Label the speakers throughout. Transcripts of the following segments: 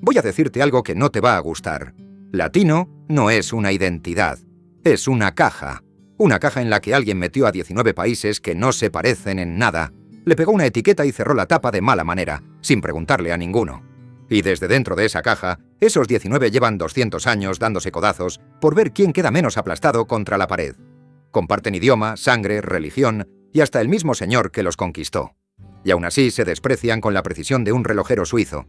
Speaker 1: Voy a decirte algo que no te va a gustar. Latino no es una identidad, es una caja. Una caja en la que alguien metió a 19 países que no se parecen en nada. Le pegó una etiqueta y cerró la tapa de mala manera, sin preguntarle a ninguno. Y desde dentro de esa caja, esos 19 llevan 200 años dándose codazos por ver quién queda menos aplastado contra la pared. Comparten idioma, sangre, religión y hasta el mismo señor que los conquistó. Y aún así se desprecian con la precisión de un relojero suizo.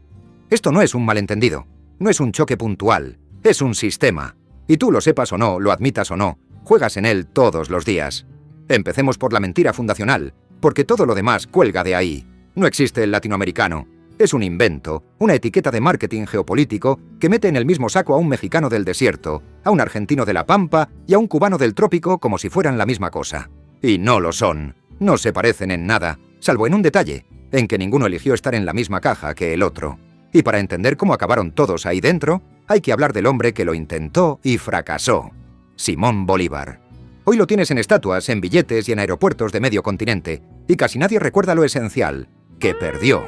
Speaker 1: Esto no es un malentendido, no es un choque puntual, es un sistema. Y tú lo sepas o no, lo admitas o no, juegas en él todos los días. Empecemos por la mentira fundacional, porque todo lo demás cuelga de ahí. No existe el latinoamericano. Es un invento, una etiqueta de marketing geopolítico que mete en el mismo saco a un mexicano del desierto, a un argentino de la pampa y a un cubano del trópico como si fueran la misma cosa. Y no lo son. No se parecen en nada, salvo en un detalle, en que ninguno eligió estar en la misma caja que el otro. Y para entender cómo acabaron todos ahí dentro, hay que hablar del hombre que lo intentó y fracasó. Simón Bolívar. Hoy lo tienes en estatuas, en billetes y en aeropuertos de medio continente, y casi nadie recuerda lo esencial, que perdió.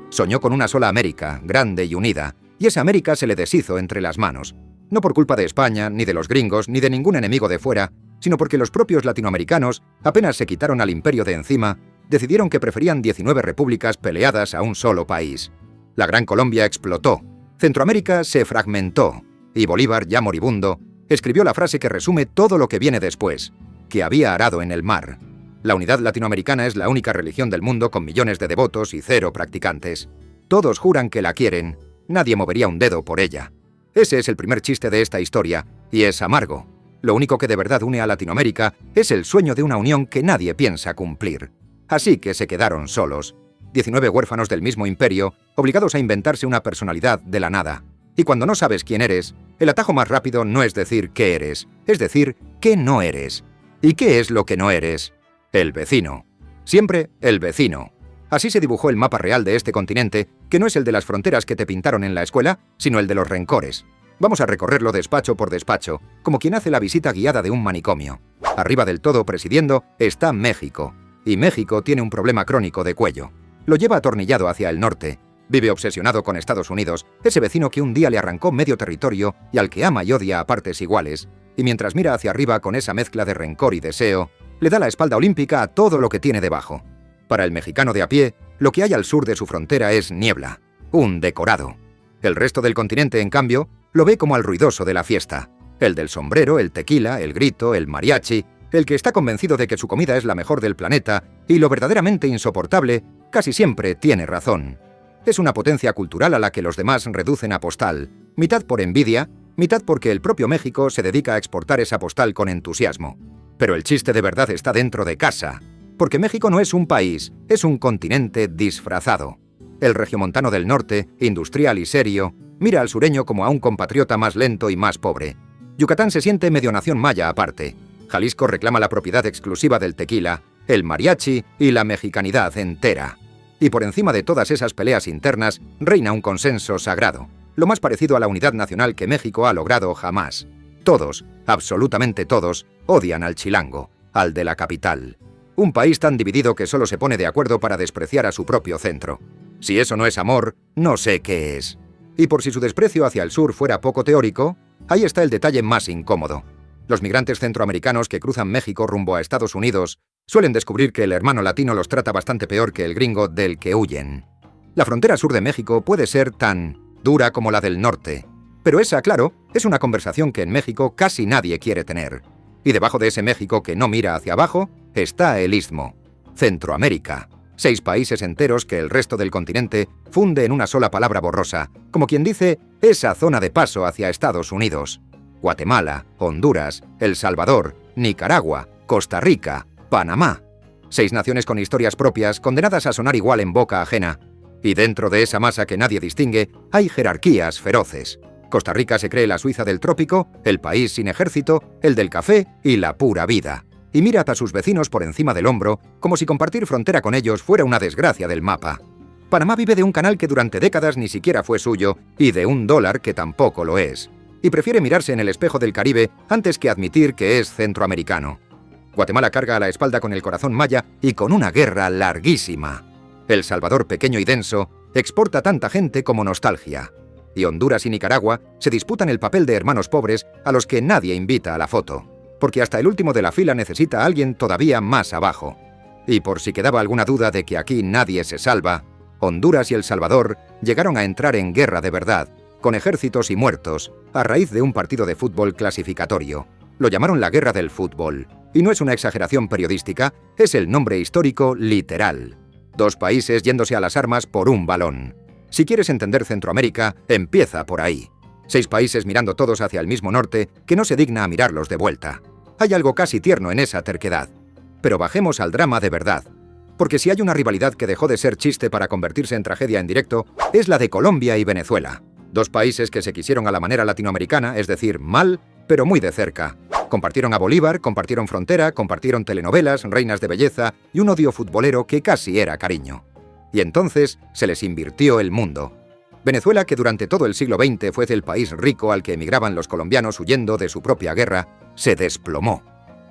Speaker 1: Soñó con una sola América, grande y unida, y esa América se le deshizo entre las manos. No por culpa de España, ni de los gringos, ni de ningún enemigo de fuera, sino porque los propios latinoamericanos, apenas se quitaron al imperio de encima, decidieron que preferían 19 repúblicas peleadas a un solo país. La Gran Colombia explotó, Centroamérica se fragmentó, y Bolívar, ya moribundo, escribió la frase que resume todo lo que viene después, que había arado en el mar. La unidad latinoamericana es la única religión del mundo con millones de devotos y 0 practicantes. Todos juran que la quieren, nadie movería un dedo por ella. Ese es el primer chiste de esta historia, y es amargo. Lo único que de verdad une a Latinoamérica es el sueño de una unión que nadie piensa cumplir. Así que se quedaron solos. 19 huérfanos del mismo imperio, obligados a inventarse una personalidad de la nada. Y cuando no sabes quién eres, el atajo más rápido no es decir qué eres, es decir qué no eres. ¿Y qué es lo que no eres? El vecino. Siempre el vecino. Así se dibujó el mapa real de este continente, que no es el de las fronteras que te pintaron en la escuela, sino el de los rencores. Vamos a recorrerlo despacho por despacho, como quien hace la visita guiada de un manicomio. Arriba del todo, presidiendo, está México. Y México tiene un problema crónico de cuello. Lo lleva atornillado hacia el norte. Vive obsesionado con Estados Unidos, ese vecino que un día le arrancó medio territorio y al que ama y odia a partes iguales. Y mientras mira hacia arriba con esa mezcla de rencor y deseo, le da la espalda olímpica a todo lo que tiene debajo. Para el mexicano de a pie, lo que hay al sur de su frontera es niebla, un decorado. El resto del continente, en cambio, lo ve como al ruidoso de la fiesta. El del sombrero, el tequila, el grito, el mariachi, el que está convencido de que su comida es la mejor del planeta y lo verdaderamente insoportable casi siempre tiene razón. Es una potencia cultural a la que los demás reducen a postal, mitad por envidia, mitad porque el propio México se dedica a exportar esa postal con entusiasmo. Pero el chiste de verdad está dentro de casa, porque México no es un país, es un continente disfrazado. El regiomontano del norte, industrial y serio, mira al sureño como a un compatriota más lento y más pobre. Yucatán se siente medio nación maya aparte. Jalisco reclama la propiedad exclusiva del tequila, el mariachi y la mexicanidad entera. Y por encima de todas esas peleas internas, reina un consenso sagrado, lo más parecido a la unidad nacional que México ha logrado jamás. Todos, absolutamente todos, odian al chilango, al de la capital. Un país tan dividido que solo se pone de acuerdo para despreciar a su propio centro. Si eso no es amor, no sé qué es. Y por si su desprecio hacia el sur fuera poco teórico, ahí está el detalle más incómodo. Los migrantes centroamericanos que cruzan México rumbo a Estados Unidos suelen descubrir que el hermano latino los trata bastante peor que el gringo del que huyen. La frontera sur de México puede ser tan dura como la del norte, pero esa, claro, es una conversación que en México casi nadie quiere tener. Y debajo de ese México que no mira hacia abajo está el Istmo, Centroamérica. 6 países enteros que el resto del continente funde en una sola palabra borrosa, como quien dice, esa zona de paso hacia Estados Unidos. Guatemala, Honduras, El Salvador, Nicaragua, Costa Rica, Panamá. 6 naciones con historias propias condenadas a sonar igual en boca ajena. Y dentro de esa masa que nadie distingue, hay jerarquías feroces. Costa Rica se cree la Suiza del trópico, el país sin ejército, el del café y la pura vida. Y mira a sus vecinos por encima del hombro, como si compartir frontera con ellos fuera una desgracia del mapa. Panamá vive de un canal que durante décadas ni siquiera fue suyo, y de $1 que tampoco lo es. Y prefiere mirarse en el espejo del Caribe antes que admitir que es centroamericano. Guatemala carga a la espalda con el corazón maya y con una guerra larguísima. El Salvador, pequeño y denso, exporta tanta gente como nostalgia. y Honduras y Nicaragua se disputan el papel de hermanos pobres a los que nadie invita a la foto, porque hasta el último de la fila necesita a alguien todavía más abajo. Y por si quedaba alguna duda de que aquí nadie se salva, Honduras y El Salvador llegaron a entrar en guerra de verdad, con ejércitos y muertos, a raíz de un partido de fútbol clasificatorio. Lo llamaron la Guerra del Fútbol, y no es una exageración periodística, es el nombre histórico literal. 2 países yéndose a las armas por un balón. Si quieres entender Centroamérica, empieza por ahí. 6 países mirando todos hacia el mismo norte que no se digna a mirarlos de vuelta. Hay algo casi tierno en esa terquedad. Pero bajemos al drama de verdad. Porque si hay una rivalidad que dejó de ser chiste para convertirse en tragedia en directo, es la de Colombia y Venezuela. 2 países que se quisieron a la manera latinoamericana, es decir, mal, pero muy de cerca. Compartieron a Bolívar, compartieron frontera, compartieron telenovelas, reinas de belleza y un odio futbolero que casi era cariño. Y entonces se les invirtió el mundo. Venezuela, que durante todo el siglo XX fue el país rico al que emigraban los colombianos huyendo de su propia guerra, se desplomó.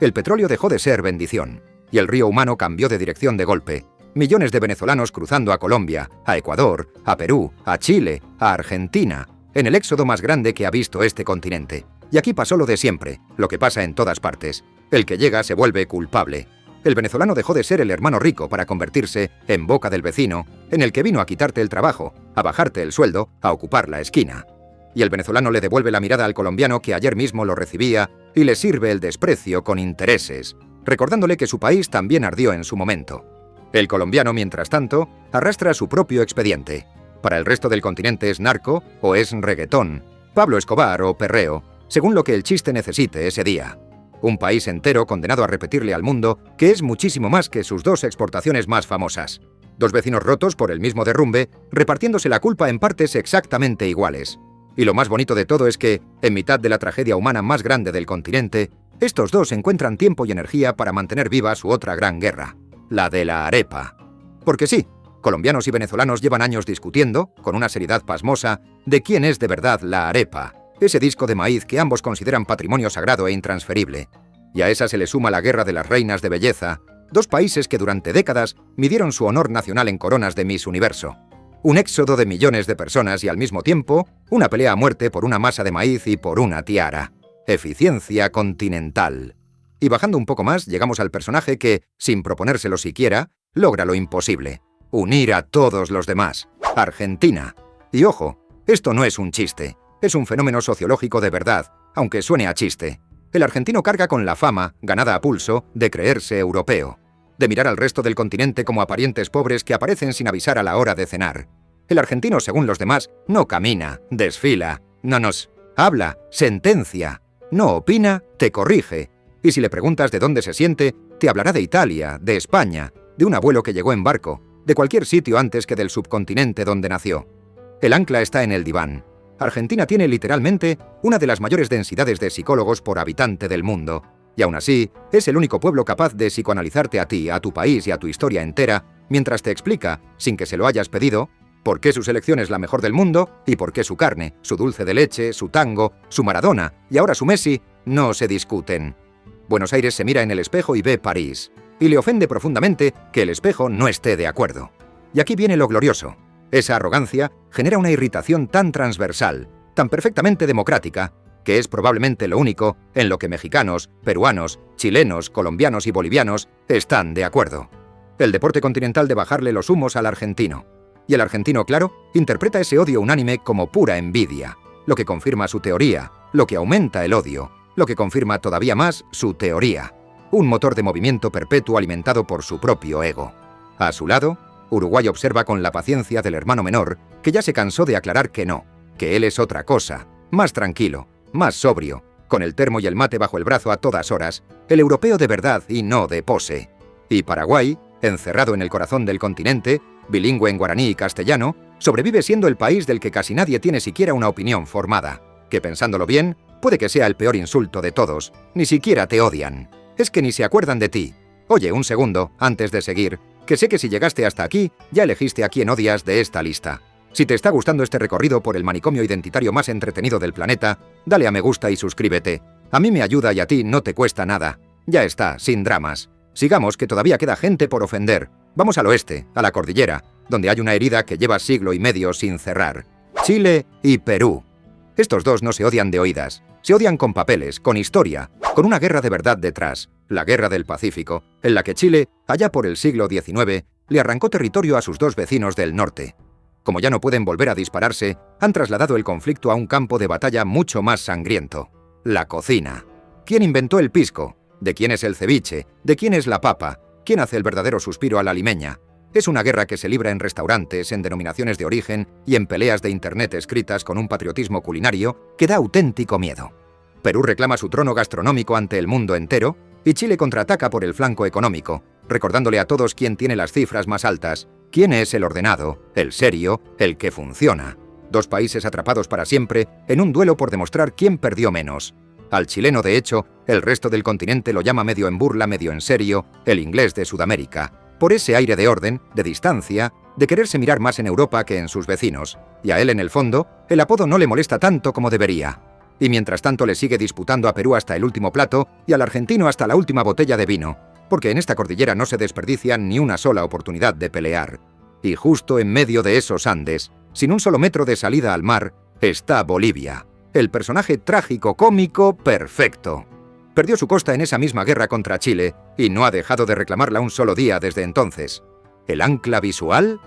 Speaker 1: El petróleo dejó de ser bendición, y el río humano cambió de dirección de golpe. Millones de venezolanos cruzando a Colombia, a Ecuador, a Perú, a Chile, a Argentina, en el éxodo más grande que ha visto este continente. Y aquí pasó lo de siempre, lo que pasa en todas partes. El que llega se vuelve culpable. El venezolano dejó de ser el hermano rico para convertirse, en boca del vecino, en el que vino a quitarte el trabajo, a bajarte el sueldo, a ocupar la esquina. Y el venezolano le devuelve la mirada al colombiano que ayer mismo lo recibía y le sirve el desprecio con intereses, recordándole que su país también ardió en su momento. El colombiano, mientras tanto, arrastra su propio expediente. Para el resto del continente es narco o es reggaetón, Pablo Escobar o perreo, según lo que el chiste necesite ese día. Un país entero condenado a repetirle al mundo que es muchísimo más que sus 2 exportaciones más famosas. 2 vecinos rotos por el mismo derrumbe, repartiéndose la culpa en partes exactamente iguales. Y lo más bonito de todo es que, en mitad de la tragedia humana más grande del continente, estos 2 encuentran tiempo y energía para mantener viva su otra gran guerra, la de la arepa. Porque sí, colombianos y venezolanos llevan años discutiendo, con una seriedad pasmosa, de quién es de verdad la arepa, ese disco de maíz que ambos consideran patrimonio sagrado e intransferible. Y a esa se le suma la guerra de las reinas de belleza, 2 países que durante décadas midieron su honor nacional en coronas de Miss Universo. Un éxodo de millones de personas y al mismo tiempo, una pelea a muerte por una masa de maíz y por una tiara. Eficiencia continental. Y bajando un poco más, llegamos al personaje que, sin proponérselo siquiera, logra lo imposible: unir a todos los demás. Argentina. Y ojo, esto no es un chiste. Es un fenómeno sociológico de verdad, aunque suene a chiste. El argentino carga con la fama, ganada a pulso, de creerse europeo, de mirar al resto del continente como a parientes pobres que aparecen sin avisar a la hora de cenar. El argentino, según los demás, no camina, desfila, no nos habla, sentencia, no opina, te corrige. Y si le preguntas de dónde se siente, te hablará de Italia, de España, de un abuelo que llegó en barco, de cualquier sitio antes que del subcontinente donde nació. El ancla está en el diván. Argentina tiene literalmente una de las mayores densidades de psicólogos por habitante del mundo, y aún así es el único pueblo capaz de psicoanalizarte a ti, a tu país y a tu historia entera, mientras te explica, sin que se lo hayas pedido, por qué su selección es la mejor del mundo y por qué su carne, su dulce de leche, su tango, su Maradona y ahora su Messi no se discuten. Buenos Aires se mira en el espejo y ve París, y le ofende profundamente que el espejo no esté de acuerdo. Y aquí viene lo glorioso. Esa arrogancia genera una irritación tan transversal, tan perfectamente democrática, que es probablemente lo único en lo que mexicanos, peruanos, chilenos, colombianos y bolivianos están de acuerdo. El deporte continental de bajarle los humos al argentino. Y el argentino, claro, interpreta ese odio unánime como pura envidia, lo que confirma su teoría, lo que aumenta el odio, lo que confirma todavía más su teoría. Un motor de movimiento perpetuo alimentado por su propio ego. A su lado, Uruguay observa con la paciencia del hermano menor que ya se cansó de aclarar que no, que él es otra cosa, más tranquilo, más sobrio, con el termo y el mate bajo el brazo a todas horas, el europeo de verdad y no de pose. Y Paraguay, encerrado en el corazón del continente, bilingüe en guaraní y castellano, sobrevive siendo el país del que casi nadie tiene siquiera una opinión formada, que pensándolo bien, puede que sea el peor insulto de todos, ni siquiera te odian, es que ni se acuerdan de ti. Oye, un segundo, antes de seguir, que sé que si llegaste hasta aquí, ya elegiste a quien odias de esta lista. Si te está gustando este recorrido por el manicomio identitario más entretenido del planeta, dale a me gusta y suscríbete. A mí me ayuda y a ti no te cuesta nada. Ya está, sin dramas. Sigamos, que todavía queda gente por ofender. Vamos al oeste, a la cordillera, donde hay una herida que lleva siglo y medio sin cerrar. Chile y Perú. Estos dos no se odian de oídas, se odian con papeles, con historia, con una guerra de verdad detrás, la Guerra del Pacífico, en la que Chile, allá por el siglo XIX, le arrancó territorio a sus dos vecinos del norte. Como ya no pueden volver a dispararse, han trasladado el conflicto a un campo de batalla mucho más sangriento: la cocina. ¿Quién inventó el pisco? ¿De quién es el ceviche? ¿De quién es la papa? ¿Quién hace el verdadero suspiro a la limeña? Es una guerra que se libra en restaurantes, en denominaciones de origen y en peleas de internet escritas con un patriotismo culinario que da auténtico miedo. Perú reclama su trono gastronómico ante el mundo entero y Chile contraataca por el flanco económico, recordándole a todos quién tiene las cifras más altas, quién es el ordenado, el serio, el que funciona. Dos países atrapados para siempre en un duelo por demostrar quién perdió menos. Al chileno, de hecho, el resto del continente lo llama medio en burla, medio en serio, el inglés de Sudamérica, por ese aire de orden, de distancia, de quererse mirar más en Europa que en sus vecinos. Y a él, en el fondo, el apodo no le molesta tanto como debería. Y mientras tanto le sigue disputando a Perú hasta el último plato y al argentino hasta la última botella de vino, porque en esta cordillera no se desperdicia ni una sola oportunidad de pelear. Y justo en medio de esos Andes, sin un solo metro de salida al mar, está Bolivia, el personaje trágico-cómico perfecto. Perdió su costa en esa misma guerra contra Chile y no ha dejado de reclamarla un solo día desde entonces. ¿El ancla visual?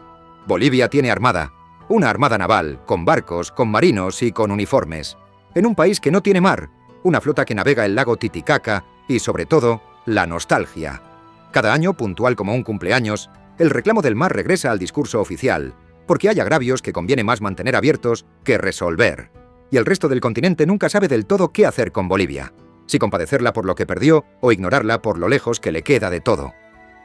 Speaker 1: Bolivia tiene armada, una armada naval, con barcos, con marinos y con uniformes. En un país que no tiene mar, una flota que navega el lago Titicaca y, sobre todo, la nostalgia. Cada año, puntual como un cumpleaños, el reclamo del mar regresa al discurso oficial, porque hay agravios que conviene más mantener abiertos que resolver. Y el resto del continente nunca sabe del todo qué hacer con Bolivia, si compadecerla por lo que perdió o ignorarla por lo lejos que le queda de todo.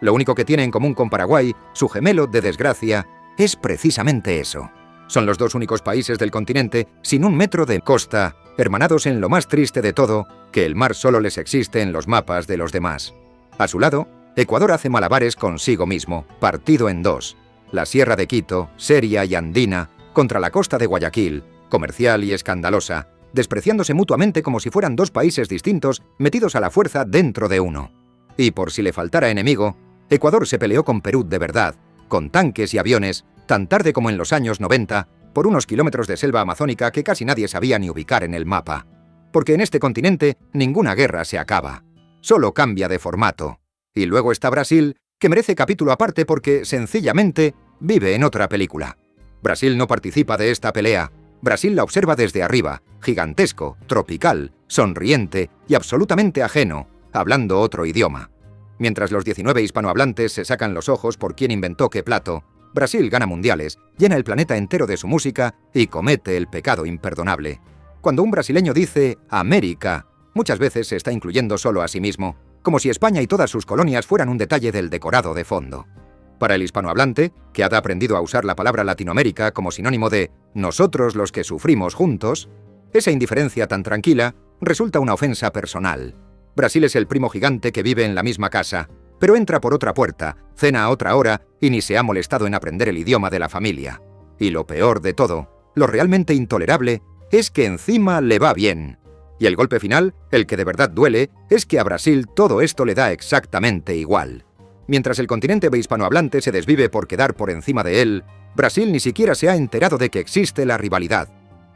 Speaker 1: Lo único que tiene en común con Paraguay, su gemelo de desgracia, es precisamente eso. Son los dos únicos países del continente sin un metro de costa, hermanados en lo más triste de todo, que el mar solo les existe en los mapas de los demás. A su lado, Ecuador hace malabares consigo mismo, partido en dos: la Sierra de Quito, seria y andina, contra la costa de Guayaquil, comercial y escandalosa, despreciándose mutuamente como si fueran dos países distintos metidos a la fuerza dentro de uno. Y por si le faltara enemigo, Ecuador se peleó con Perú de verdad, con tanques y aviones, tan tarde como en los años 90, por unos kilómetros de selva amazónica que casi nadie sabía ni ubicar en el mapa. Porque en este continente ninguna guerra se acaba, solo cambia de formato. Y luego está Brasil, que merece capítulo aparte porque, sencillamente, vive en otra película. Brasil no participa de esta pelea. Brasil la observa desde arriba, gigantesco, tropical, sonriente y absolutamente ajeno, hablando otro idioma. Mientras los 19 hispanohablantes se sacan los ojos por quién inventó qué plato, Brasil gana mundiales, llena el planeta entero de su música y comete el pecado imperdonable. Cuando un brasileño dice América, muchas veces se está incluyendo solo a sí mismo, como si España y todas sus colonias fueran un detalle del decorado de fondo. Para el hispanohablante, que ha aprendido a usar la palabra Latinoamérica como sinónimo de nosotros los que sufrimos juntos, esa indiferencia tan tranquila resulta una ofensa personal. Brasil es el primo gigante que vive en la misma casa, pero entra por otra puerta, cena a otra hora y ni se ha molestado en aprender el idioma de la familia. Y lo peor de todo, lo realmente intolerable, es que encima le va bien. Y el golpe final, el que de verdad duele, es que a Brasil todo esto le da exactamente igual. Mientras el continente hispanohablante se desvive por quedar por encima de él, Brasil ni siquiera se ha enterado de que existe la rivalidad.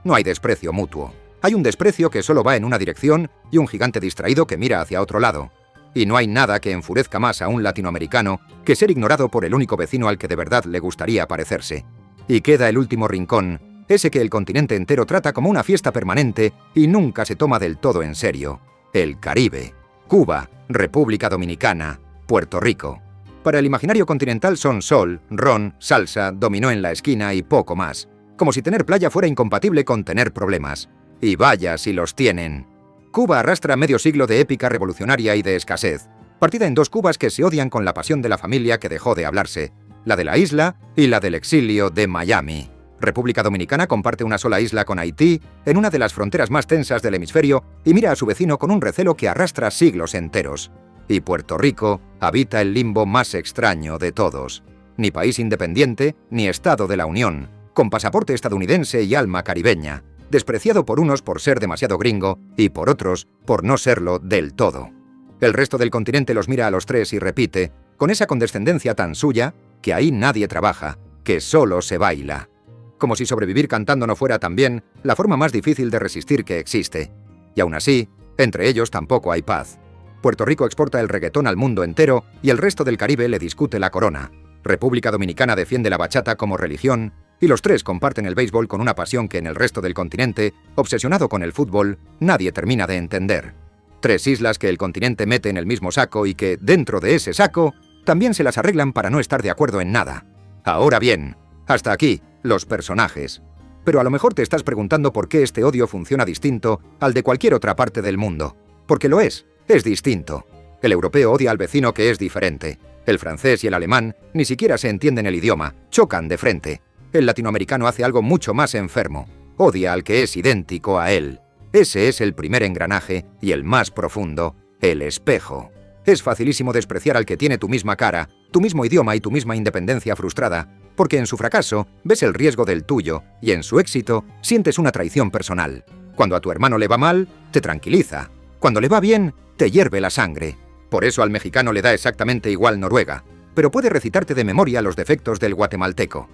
Speaker 1: No hay desprecio mutuo. Hay un desprecio que solo va en una dirección y un gigante distraído que mira hacia otro lado. Y no hay nada que enfurezca más a un latinoamericano que ser ignorado por el único vecino al que de verdad le gustaría parecerse. Y queda el último rincón, ese que el continente entero trata como una fiesta permanente y nunca se toma del todo en serio: el Caribe. Cuba, República Dominicana, Puerto Rico. Para el imaginario continental son sol, ron, salsa, dominó en la esquina y poco más. Como si tener playa fuera incompatible con tener problemas. Y vaya si los tienen. Cuba arrastra medio siglo de épica revolucionaria y de escasez, partida en dos Cubas que se odian con la pasión de la familia que dejó de hablarse, la de la isla y la del exilio de Miami. República Dominicana comparte una sola isla con Haití, en una de las fronteras más tensas del hemisferio, y mira a su vecino con un recelo que arrastra siglos enteros. Y Puerto Rico habita el limbo más extraño de todos. Ni país independiente, ni Estado de la Unión, con pasaporte estadounidense y alma caribeña, despreciado por unos por ser demasiado gringo y por otros por no serlo del todo. El resto del continente los mira a los tres y repite, con esa condescendencia tan suya, que ahí nadie trabaja, que solo se baila. como si sobrevivir cantando no fuera también la forma más difícil de resistir que existe. Y aún así, entre ellos tampoco hay paz. Puerto Rico exporta el reggaetón al mundo entero y el resto del Caribe le discute la corona. República Dominicana defiende la bachata como religión y los tres comparten el béisbol con una pasión que en el resto del continente, obsesionado con el fútbol, nadie termina de entender. Tres islas que el continente mete en el mismo saco y que, dentro de ese saco, también se las arreglan para no estar de acuerdo en nada. Ahora bien, hasta aquí, los personajes. Pero a lo mejor te estás preguntando por qué este odio funciona distinto al de cualquier otra parte del mundo. Porque lo es distinto. El europeo odia al vecino que es diferente. El francés y el alemán ni siquiera se entienden el idioma, chocan de frente. El latinoamericano hace algo mucho más enfermo. Odia al que es idéntico a él. Ese es el primer engranaje y el más profundo, el espejo. Es facilísimo despreciar al que tiene tu misma cara, tu mismo idioma y tu misma independencia frustrada, porque en su fracaso ves el riesgo del tuyo y en su éxito sientes una traición personal. Cuando a tu hermano le va mal, te tranquiliza. Cuando le va bien, te hierve la sangre. Por eso al mexicano le da exactamente igual Noruega, pero puede recitarte de memoria los defectos del guatemalteco.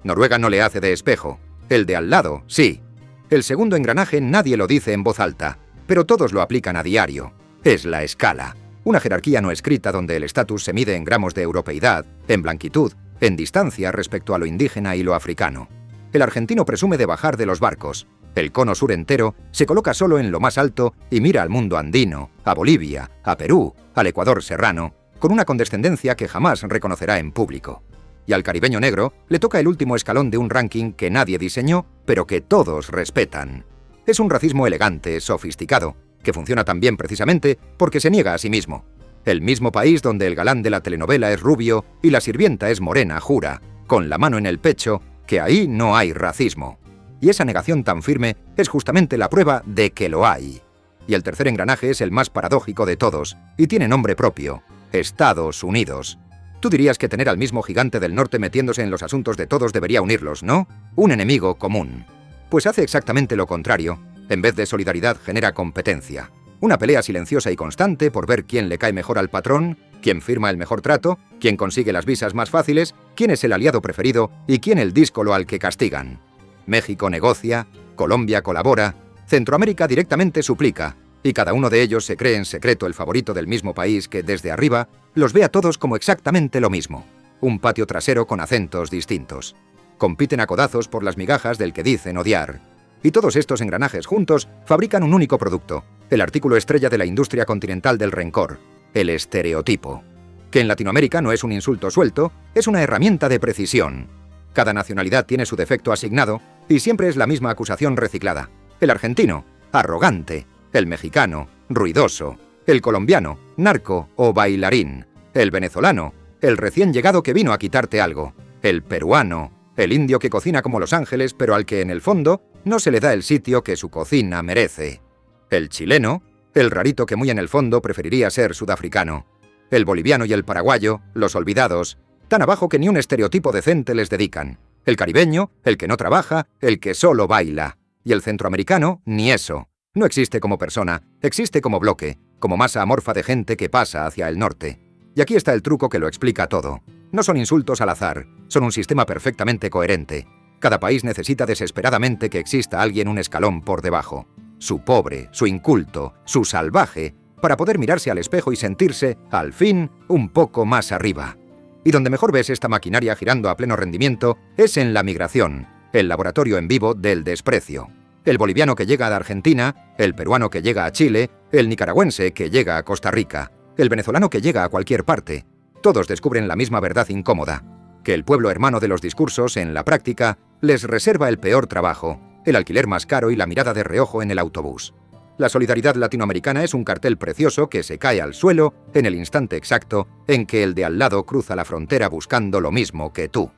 Speaker 1: Noruega no le hace de espejo. El de al lado, sí. El segundo engranaje nadie lo dice en voz alta, pero todos lo aplican a diario. Es la escala. Una jerarquía no escrita donde el estatus se mide en gramos de europeidad, en blanquitud, en distancia respecto a lo indígena y lo africano. El argentino presume de bajar de los barcos. El cono sur entero se coloca solo en lo más alto y mira al mundo andino, a Bolivia, a Perú, al Ecuador serrano, con una condescendencia que jamás reconocerá en público. Y al caribeño negro le toca el último escalón de un ranking que nadie diseñó, pero que todos respetan. Es un racismo elegante, sofisticado, que funciona también precisamente porque se niega a sí mismo. El mismo país donde el galán de la telenovela es rubio y la sirvienta es morena jura, con la mano en el pecho, que ahí no hay racismo. Y esa negación tan firme es justamente la prueba de que lo hay. Y el tercer engranaje es el más paradójico de todos, y tiene nombre propio: Estados Unidos. Tú dirías que tener al mismo gigante del norte metiéndose en los asuntos de todos debería unirlos, ¿no? Un enemigo común. Pues hace exactamente lo contrario. En vez de solidaridad genera competencia. Una pelea silenciosa y constante por ver quién le cae mejor al patrón, quién firma el mejor trato, quién consigue las visas más fáciles, quién es el aliado preferido y quién el díscolo al que castigan. México negocia, Colombia colabora, Centroamérica directamente suplica, y cada uno de ellos se cree en secreto el favorito del mismo país que, desde arriba, los ve a todos como exactamente lo mismo. Un patio trasero con acentos distintos. Compiten a codazos por las migajas del que dicen odiar. Y todos estos engranajes juntos fabrican un único producto, el artículo estrella de la industria continental del rencor, el estereotipo. Que en Latinoamérica no es un insulto suelto, es una herramienta de precisión. Cada nacionalidad tiene su defecto asignado y siempre es la misma acusación reciclada. El argentino, arrogante. El mexicano, ruidoso. El colombiano, narco o bailarín. El venezolano, el recién llegado que vino a quitarte algo. El peruano, el indio que cocina como Los Ángeles pero al que en el fondo no se le da el sitio que su cocina merece. El chileno, el rarito que muy en el fondo preferiría ser sudafricano. El boliviano y el paraguayo, los olvidados, tan abajo que ni un estereotipo decente les dedican. El caribeño, el que no trabaja, el que solo baila. Y el centroamericano, ni eso. No existe como persona, existe como bloque, como masa amorfa de gente que pasa hacia el norte. Y aquí está el truco que lo explica todo. No son insultos al azar, son un sistema perfectamente coherente. Cada país necesita desesperadamente que exista alguien un escalón por debajo. Su pobre, su inculto, su salvaje, para poder mirarse al espejo y sentirse, al fin, un poco más arriba. Y donde mejor ves esta maquinaria girando a pleno rendimiento es en la migración, el laboratorio en vivo del desprecio. El boliviano que llega a Argentina, el peruano que llega a Chile, el nicaragüense que llega a Costa Rica, el venezolano que llega a cualquier parte. Todos descubren la misma verdad incómoda, que el pueblo hermano de los discursos, en la práctica, les reserva el peor trabajo, el alquiler más caro y la mirada de reojo en el autobús. La solidaridad latinoamericana es un cartel precioso que se cae al suelo en el instante exacto en que el de al lado cruza la frontera buscando lo mismo que tú.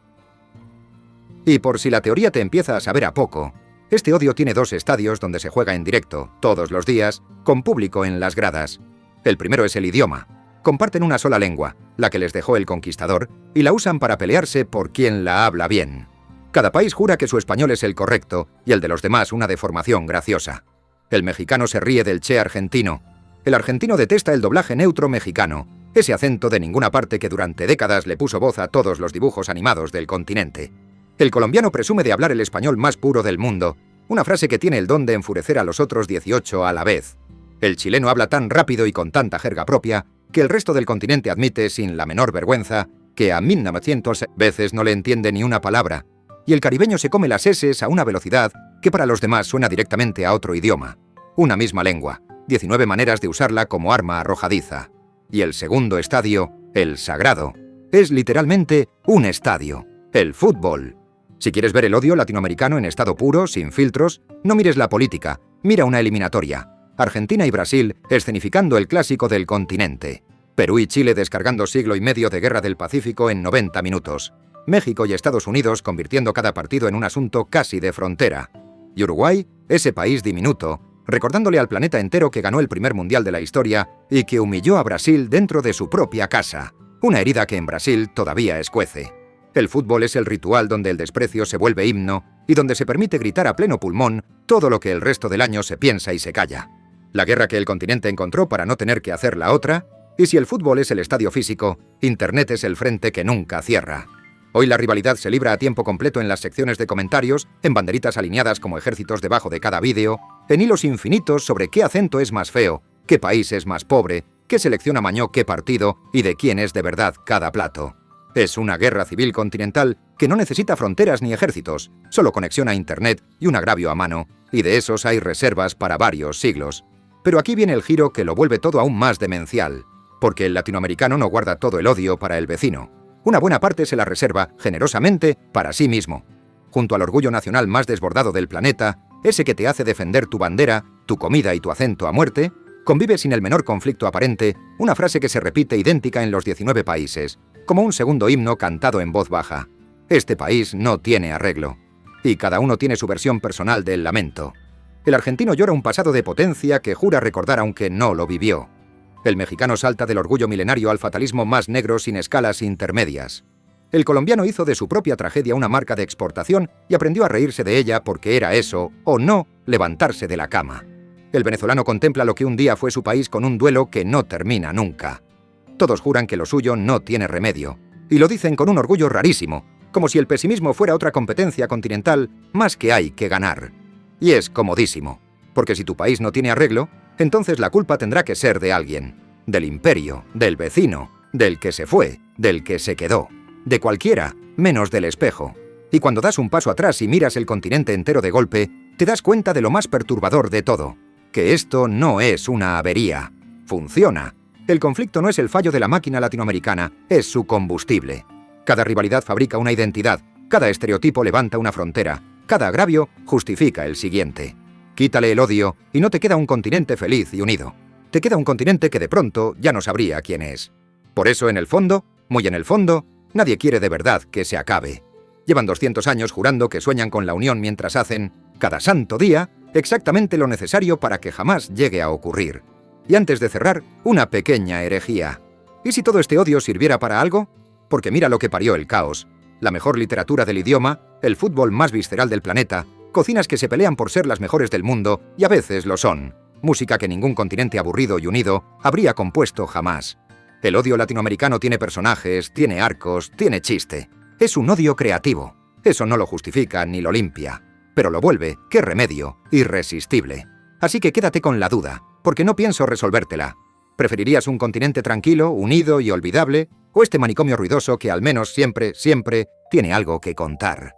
Speaker 1: Y por si la teoría te empieza a saber a poco, este odio tiene dos estadios donde se juega en directo, todos los días, con público en las gradas. El primero es el idioma. Comparten una sola lengua, la que les dejó el conquistador, y la usan para pelearse por quien la habla bien. Cada país jura que su español es el correcto y el de los demás una deformación graciosa. El mexicano se ríe del che argentino. El argentino detesta el doblaje neutro mexicano, ese acento de ninguna parte que durante décadas le puso voz a todos los dibujos animados del continente. El colombiano presume de hablar el español más puro del mundo, una frase que tiene el don de enfurecer a los otros 18 a la vez. El chileno habla tan rápido y con tanta jerga propia que el resto del continente admite sin la menor vergüenza que a 1900 veces no le entiende ni una palabra, y el caribeño se come las eses a una velocidad que para los demás suena directamente a otro idioma. Una misma lengua, 19 maneras de usarla como arma arrojadiza. Y el segundo estadio, el sagrado, es literalmente un estadio, el fútbol. Si quieres ver el odio latinoamericano en estado puro, sin filtros, no mires la política, mira una eliminatoria. Argentina y Brasil escenificando el clásico del continente. Perú y Chile descargando siglo y medio de guerra del Pacífico en 90 minutos. México y Estados Unidos convirtiendo cada partido en un asunto casi de frontera. Y Uruguay, ese país diminuto, recordándole al planeta entero que ganó el primer mundial de la historia y que humilló a Brasil dentro de su propia casa. Una herida que en Brasil todavía escuece. El fútbol es el ritual donde el desprecio se vuelve himno y donde se permite gritar a pleno pulmón todo lo que el resto del año se piensa y se calla. La guerra que el continente encontró para no tener que hacer la otra, y si el fútbol es el estadio físico, Internet es el frente que nunca cierra. Hoy la rivalidad se libra a tiempo completo en las secciones de comentarios, en banderitas alineadas como ejércitos debajo de cada vídeo, en hilos infinitos sobre qué acento es más feo, qué país es más pobre, qué selección amañó qué partido y de quién es de verdad cada plato. Es una guerra civil continental que no necesita fronteras ni ejércitos, solo conexión a Internet y un agravio a mano, y de esos hay reservas para varios siglos. Pero aquí viene el giro que lo vuelve todo aún más demencial, porque el latinoamericano no guarda todo el odio para el vecino. Una buena parte se la reserva, generosamente, para sí mismo. Junto al orgullo nacional más desbordado del planeta, ese que te hace defender tu bandera, tu comida y tu acento a muerte, convive sin el menor conflicto aparente una frase que se repite idéntica en los 19 países, como un segundo himno cantado en voz baja. Este país no tiene arreglo. Y cada uno tiene su versión personal del lamento. El argentino llora un pasado de potencia que jura recordar aunque no lo vivió. El mexicano salta del orgullo milenario al fatalismo más negro sin escalas intermedias. El colombiano hizo de su propia tragedia una marca de exportación y aprendió a reírse de ella porque era eso, o no, levantarse de la cama. El venezolano contempla lo que un día fue su país con un duelo que no termina nunca. Todos juran que lo suyo no tiene remedio, y lo dicen con un orgullo rarísimo, como si el pesimismo fuera otra competencia continental más que hay que ganar. Y es comodísimo, porque si tu país no tiene arreglo, entonces la culpa tendrá que ser de alguien, del imperio, del vecino, del que se fue, del que se quedó, de cualquiera, menos del espejo. Y cuando das un paso atrás y miras el continente entero de golpe, te das cuenta de lo más perturbador de todo, que esto no es una avería, funciona. El conflicto no es el fallo de la máquina latinoamericana, es su combustible. Cada rivalidad fabrica una identidad, cada estereotipo levanta una frontera, cada agravio justifica el siguiente. Quítale el odio y no te queda un continente feliz y unido. Te queda un continente que de pronto ya no sabría quién es. Por eso en el fondo, muy en el fondo, nadie quiere de verdad que se acabe. Llevan 200 años jurando que sueñan con la unión mientras hacen, cada santo día, exactamente lo necesario para que jamás llegue a ocurrir. Y antes de cerrar, una pequeña herejía. ¿Y si todo este odio sirviera para algo? Porque mira lo que parió el caos. La mejor literatura del idioma, el fútbol más visceral del planeta, cocinas que se pelean por ser las mejores del mundo, y a veces lo son. Música que ningún continente aburrido y unido habría compuesto jamás. El odio latinoamericano tiene personajes, tiene arcos, tiene chiste. Es un odio creativo. Eso no lo justifica ni lo limpia. Pero lo vuelve, qué remedio, irresistible. Así que quédate con la duda, porque no pienso resolvértela. ¿Preferirías un continente tranquilo, unido y olvidable? ¿O este manicomio ruidoso que al menos siempre, siempre tiene algo que contar?